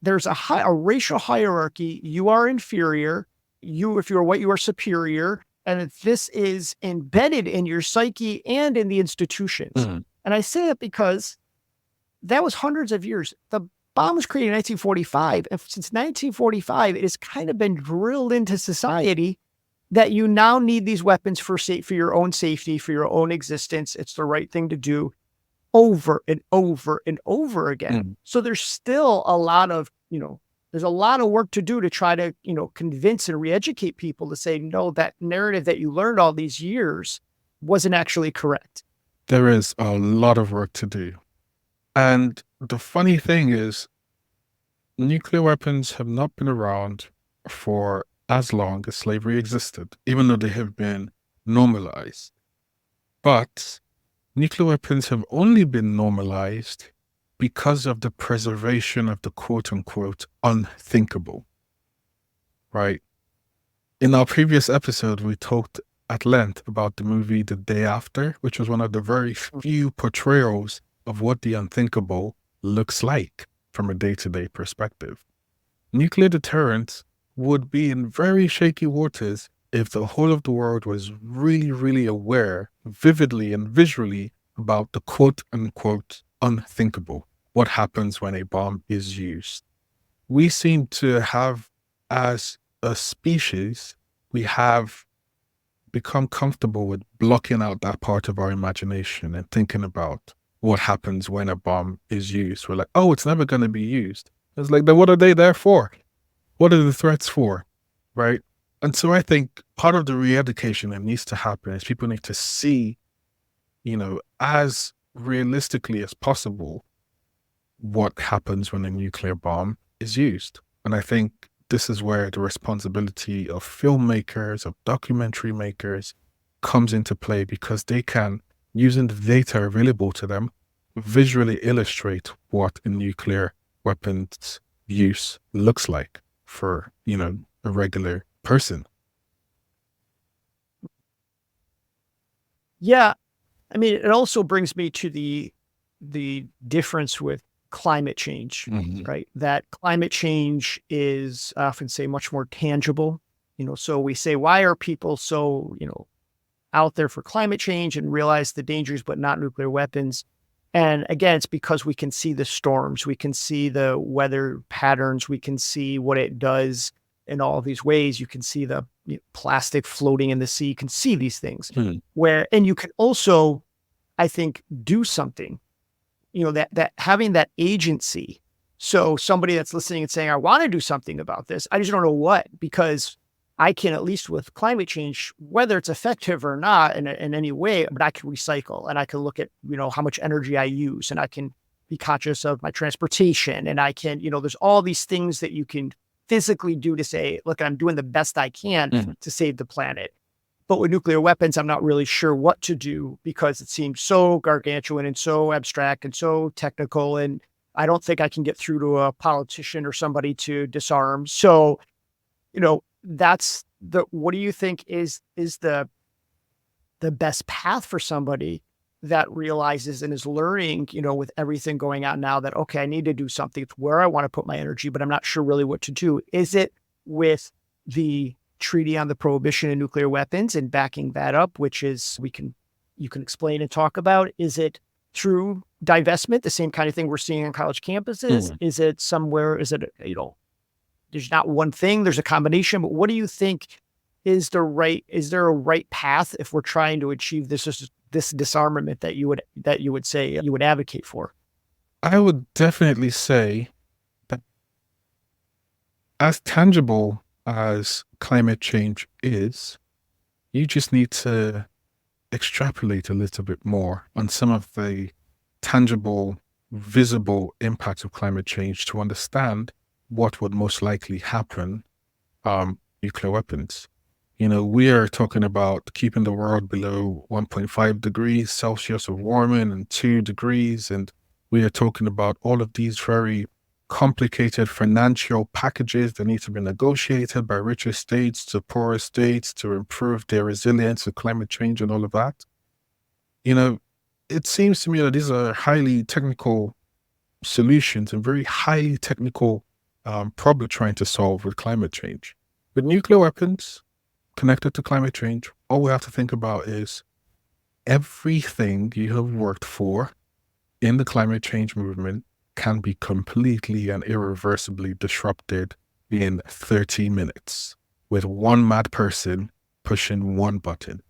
there's a racial hierarchy. You are inferior. If you're white, you are superior. And that this is embedded in your psyche and in the institutions. And I say it because that was hundreds of years. The bomb was created in 1945. And since 1945, it has kind of been drilled into society that you now need these weapons for your own safety, for your own existence. It's the right thing to do over and over and over again. So there's still a lot of, there's a lot of work to do to try to, convince and re-educate people to say, no, that narrative that you learned all these years wasn't actually correct. There is a lot of work to do. And the funny thing is, nuclear weapons have not been around for as long as slavery existed, even though they have been normalized. But nuclear weapons have only been normalized because of the preservation of the quote-unquote unthinkable, right? In our previous episode, we talked at length about the movie The Day After, which was one of the very few portrayals of what the unthinkable looks like from a day-to-day perspective. Nuclear deterrence would be in very shaky waters if the whole of the world was really, really aware, vividly and visually, about the quote-unquote unthinkable, what happens when a bomb is used. We seem to have, as a species, we have become comfortable with blocking out that part of our imagination and thinking about what happens when a bomb is used. We're like, oh, it's never going to be used. It's like, then what are they there for? What are the threats for, right? And so I think part of the re-education that needs to happen is people need to see, as realistically as possible, what happens when a nuclear bomb is used. And I think this is where the responsibility of filmmakers, of documentary makers comes into play, because they can, using the data available to them, visually illustrate what a nuclear weapons use looks like for, a regular person. Yeah. I mean, it also brings me to the difference with climate change, right? That climate change is, I often say, much more tangible. So we say, why are people so, out there for climate change and realize the dangers, but not nuclear weapons? And again, it's because we can see the storms, we can see the weather patterns, we can see what it does in all of these ways. You can see the plastic floating in the sea, you can see these things and you can also, I think, do something, that having that agency. So somebody that's listening and saying, I want to do something about this, I just don't know what, because I can, at least with climate change, whether it's effective or not in any way, but I can recycle and I can look at, how much energy I use, and I can be conscious of my transportation, and I can, there's all these things that you can physically do to say, look, I'm doing the best I can to save the planet. But with nuclear weapons, I'm not really sure what to do, because it seems so gargantuan and so abstract and so technical. And I don't think I can get through to a politician or somebody to disarm. So, that's what do you think is the best path for somebody that realizes and is learning, with everything going on now, that, okay, I need to do something. It's where I want to put my energy, but I'm not sure really what to do. Is it with the treaty on the prohibition of nuclear weapons and backing that up, which is you can explain and talk about. Is it through divestment, the same kind of thing we're seeing on college campuses? Is it somewhere, there's not one thing, there's a combination, but what do you think is there a right path if we're trying to achieve this disarmament that you would say you would advocate for? I would definitely say that as tangible as climate change is, you just need to extrapolate a little bit more on some of the tangible, visible impacts of climate change to understand what would most likely happen. Nuclear weapons. We are talking about keeping the world below 1.5 degrees Celsius of warming and 2 degrees. And we are talking about all of these very complicated financial packages that need to be negotiated by richer states to poorer states to improve their resilience to climate change and all of that. It seems to me that these are highly technical solutions and very high technical problem trying to solve with climate change. With nuclear weapons connected to climate change, all we have to think about is everything you have worked for in the climate change movement can be completely and irreversibly disrupted in 30 minutes with one mad person pushing one button.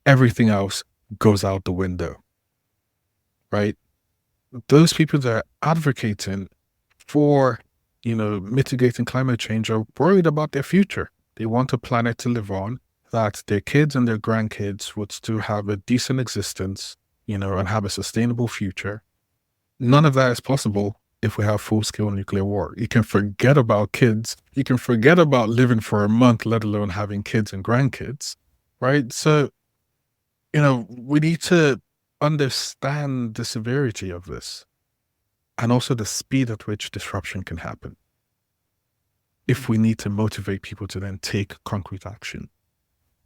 Everything else goes out the window, right? Those people that are advocating for, mitigating climate change are worried about their future. They want a planet to live on that their kids and their grandkids would still have a decent existence, and have a sustainable future. None of that is possible if we have full-scale nuclear war. You can forget about kids. You can forget about living for a month, let alone having kids and grandkids, right? So, we need to understand the severity of this and also the speed at which disruption can happen if we need to motivate people to then take concrete action.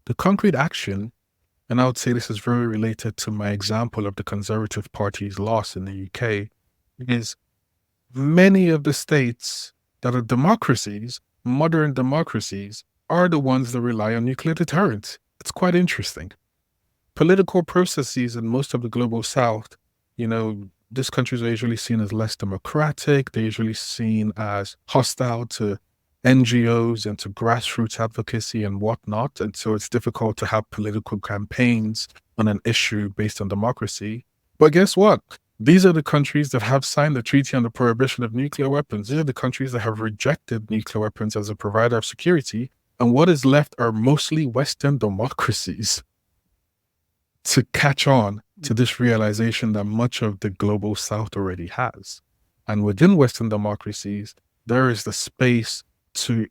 The concrete action, and I would say this is very related to my example of the Conservative Party's loss in the UK, is many of the states that are democracies, modern democracies, are the ones that rely on nuclear deterrence. It's quite interesting. Political processes in most of the global south, these countries are usually seen as less democratic. They're usually seen as hostile to NGOs and to grassroots advocacy and whatnot. And so it's difficult to have political campaigns on an issue based on democracy. But guess what? These are the countries that have signed the Treaty on the Prohibition of Nuclear Weapons. These are the countries that have rejected nuclear weapons as a provider of security. And what is left are mostly Western democracies to catch on to this realization that much of the global South already has. And within Western democracies, there is the space to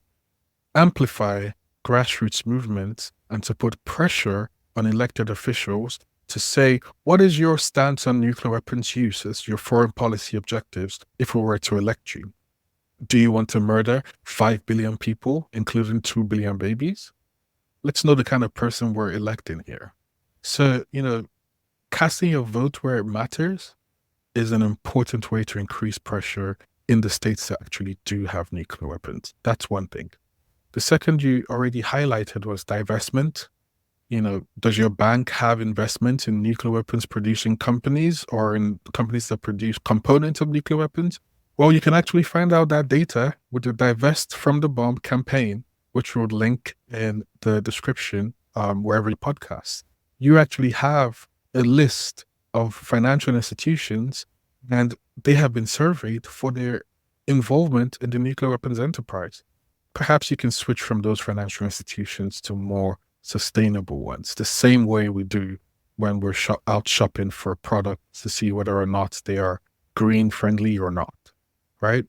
amplify grassroots movements and to put pressure on elected officials to say, what is your stance on nuclear weapons use as your foreign policy objectives if we were to elect you? Do you want to murder 5 billion people, including 2 billion babies? Let's know the kind of person we're electing here. So, casting your vote where it matters is an important way to increase pressure in the states that actually do have nuclear weapons. That's one thing. The second you already highlighted was divestment. Does your bank have investment in nuclear weapons producing companies or in companies that produce components of nuclear weapons? Well, you can actually find out that data with the Divest from the Bomb campaign, which we'll link in the description wherever you podcast. You actually have a list of financial institutions, and they have been surveyed for their involvement in the nuclear weapons enterprise. Perhaps you can switch from those financial institutions to more sustainable ones, the same way we do when we're out shopping for products to see whether or not they are green friendly or not, right?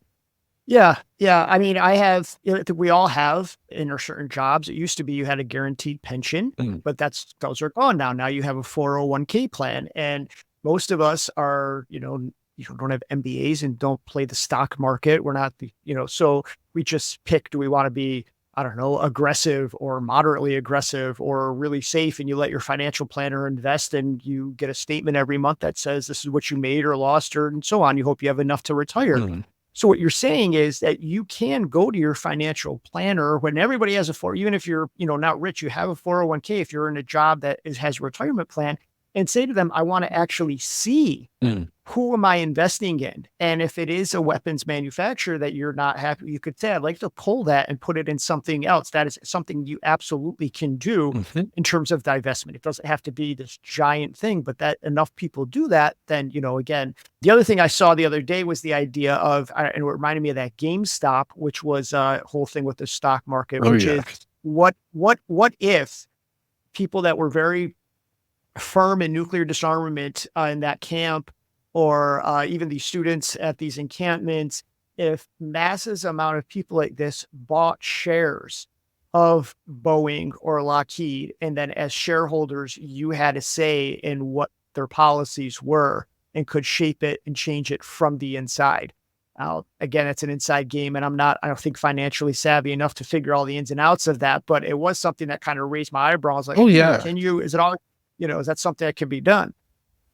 Yeah. I mean, I think we all have in our certain jobs. It used to be you had a guaranteed pension, but those are gone now. Now you have a 401k plan, and most of us are, don't have MBAs and don't play the stock market. We're not, so we just pick, do we want to be, aggressive or moderately aggressive or really safe? And you let your financial planner invest and you get a statement every month that says this is what you made or lost and so on. You hope you have enough to retire. So what you're saying is that you can go to your financial planner when everybody has even if you're, not rich, you have a 401k, if you're in a job that has a retirement plan, and say to them, I want to actually see who am I investing in? And if it is a weapons manufacturer that you're not happy, you could say, I'd like to pull that and put it in something else. That is something you absolutely can do in terms of divestment. It doesn't have to be this giant thing, but that enough people do that, then, again, the other thing I saw the other day was the idea of, and it reminded me of that GameStop, which was a whole thing with the stock market, which is what if people that were very firm in nuclear disarmament in that camp, or even these students at these encampments, if masses amount of people like this bought shares of Boeing or Lockheed, and then as shareholders, you had a say in what their policies were and could shape it and change it from the inside. Again, it's an inside game, and I don't think financially savvy enough to figure all the ins and outs of that, but it was something that kind of raised my eyebrows. Like, is it all, is that something that can be done?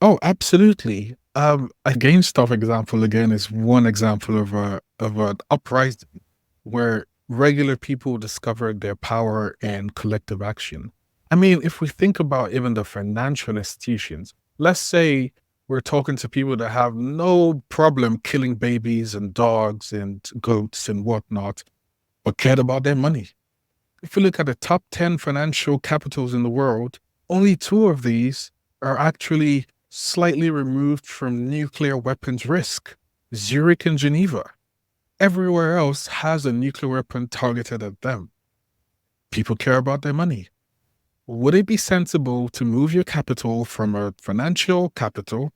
Oh, absolutely. A GameStop example, again, is one example of an uprising where regular people discovered their power and collective action. I mean, if we think about even the financial institutions, let's say we're talking to people that have no problem killing babies and dogs and goats and whatnot, but cared about their money. If you look at the top 10 financial capitals in the world, only 2 of these are actually slightly removed from nuclear weapons risk: Zurich and Geneva. Everywhere else has a nuclear weapon targeted at them. People care about their money. Would it be sensible to move your capital from a financial capital?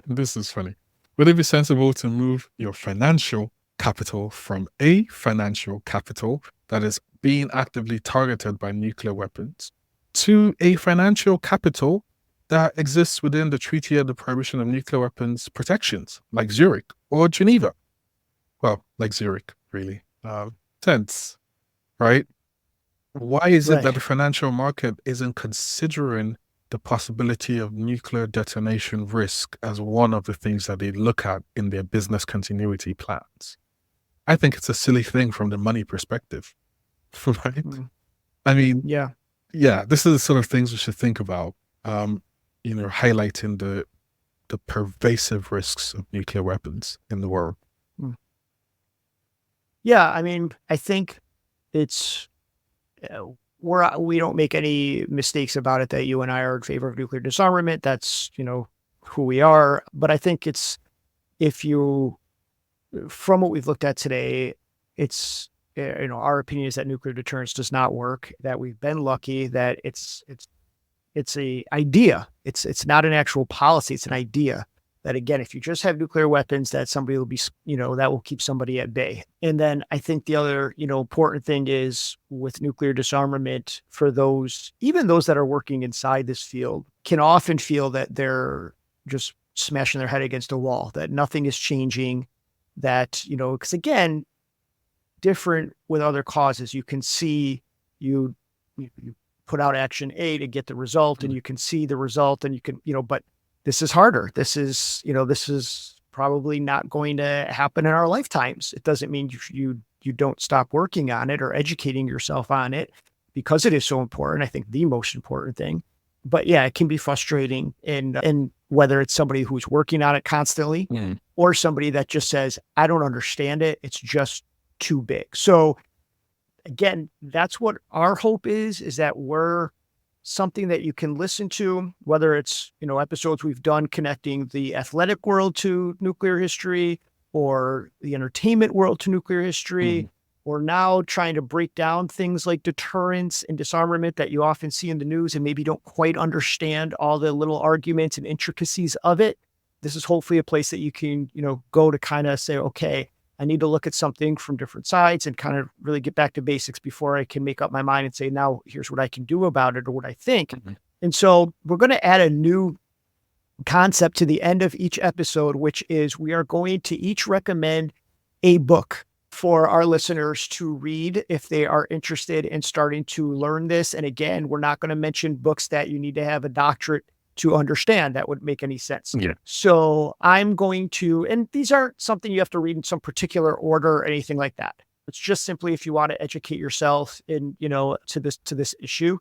This is funny. Would it be sensible to move your financial capital from a financial capital that is being actively targeted by nuclear weapons to a financial capital that exists within the Treaty of the Prohibition of Nuclear Weapons protections, like Zurich or Geneva? Well, like Zurich, really. Sense, right? Why is it that the financial market isn't considering the possibility of nuclear detonation risk as one of the things that they look at in their business continuity plans? I think it's a silly thing from the money perspective, right? I mean, yeah, this is the sort of things we should think about. Highlighting the pervasive risks of nuclear weapons in the world. Yeah, I mean, I think it's we don't make any mistakes about it that you and I are in favor of nuclear disarmament. That's who we are. But I think it's from what we've looked at today, it's our opinion is that nuclear deterrence does not work. That we've been lucky that it's a idea. It's not an actual policy. It's an idea that, again, if you just have nuclear weapons, that somebody will be, that will keep somebody at bay. And then I think the other, important thing is with nuclear disarmament, for even those that are working inside this field can often feel that they're just smashing their head against a wall, that nothing is changing, that, because again, different with other causes, you can see you put out action A to get the result, and you can see the result, and you can, but this is harder. This is probably not going to happen in our lifetimes. It doesn't mean you don't stop working on it or educating yourself on it, because it is so important. I think the most important thing, but yeah, it can be frustrating. And whether it's somebody who's working on it constantly or somebody that just says, I don't understand it, it's just too big. So again, that's what our hope is that we're something that you can listen to, whether it's, episodes we've done connecting the athletic world to nuclear history, or the entertainment world to nuclear history, or now trying to break down things like deterrence and disarmament that you often see in the news and maybe don't quite understand all the little arguments and intricacies of it. This is hopefully a place that you can, go to kind of say, okay, I need to look at something from different sides and kind of really get back to basics before I can make up my mind and say, now here's what I can do about it, or what I think. And so we're going to add a new concept to the end of each episode, which is we are going to each recommend a book for our listeners to read if they are interested in starting to learn this. And again, we're not going to mention books that you need to have a doctorate to understand that would make any sense. Yeah. So I'm going to, and these aren't something you have to read in some particular order or anything like that. It's just simply if you want to educate yourself in, to this issue.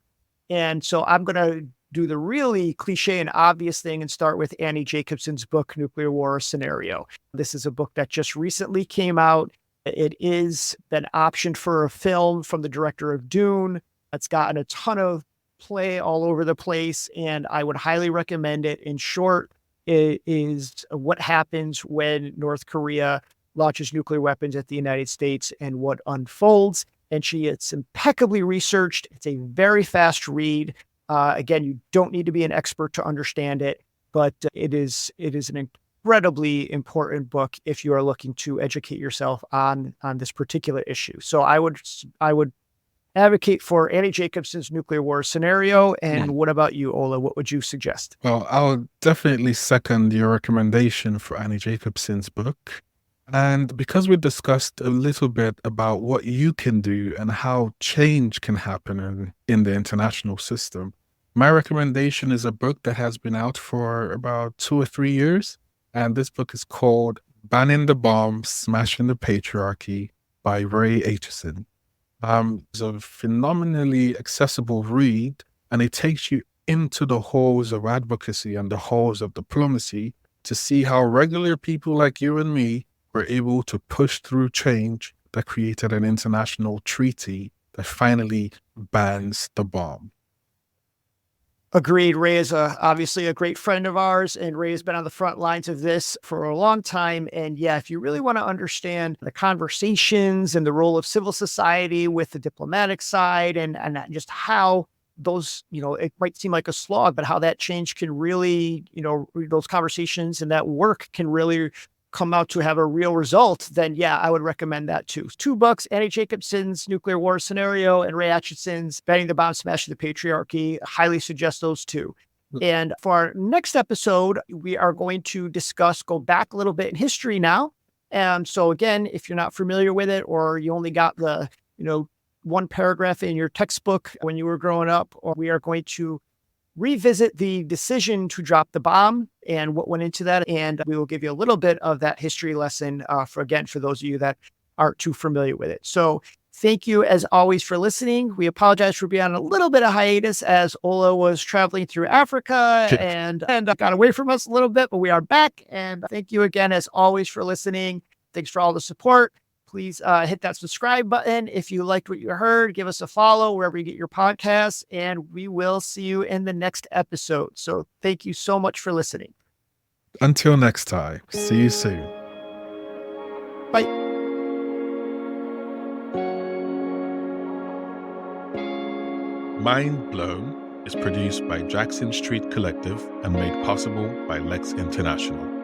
And so I'm going to do the really cliche and obvious thing and start with Annie Jacobsen's book, Nuclear War Scenario. This is a book that just recently came out. It is been optioned for a film from the director of Dune. It's gotten a ton of play all over the place, and I would highly recommend it. In short, it is what happens when North Korea launches nuclear weapons at the United States and what unfolds. And it's impeccably researched. It's a very fast read. Again, you don't need to be an expert to understand it, but it is an incredibly important book if you are looking to educate yourself on this particular issue. So I would advocate for Annie Jacobsen's Nuclear War Scenario. And what about you, Ola? What would you suggest? Well, I'll definitely second your recommendation for Annie Jacobsen's book. And because we discussed a little bit about what you can do and how change can happen in the international system, my recommendation is a book that has been out for about 2 or 3 years. And this book is called Banning the Bomb, Smashing the Patriarchy by Reeducating. It's a phenomenally accessible read, and it takes you into the halls of advocacy and the halls of diplomacy to see how regular people like you and me were able to push through change that created an international treaty that finally bans the bomb. Agreed. Ray is obviously a great friend of ours, and Ray has been on the front lines of this for a long time. And yeah, if you really want to understand the conversations and the role of civil society with the diplomatic side and just how those, it might seem like a slog, but how that change can really, those conversations and that work can really come out to have a real result, then yeah, I would recommend that too. 2 books, Annie Jacobsen's Nuclear War Scenario and Ray Atchison's Banning the Bomb, Smashing the Patriarchy. Highly suggest those 2. And for our next episode, we are going to go back a little bit in history now. And so again, if you're not familiar with it, or you only got the, 1 paragraph in your textbook when you were growing up, or we are going to revisit the decision to drop the bomb and what went into that. And we will give you a little bit of that history lesson for those of you that aren't too familiar with it. So thank you as always for listening. We apologize for being on a little bit of hiatus as Ola was traveling through Africa and got away from us a little bit, but we are back. And thank you again, as always, for listening. Thanks for all the support. Please hit that subscribe button. If you liked what you heard, give us a follow wherever you get your podcasts, and we will see you in the next episode. So thank you so much for listening. Until next time, see you soon. Bye. Mind Blown is produced by Jackson Street Collective and made possible by Lex International.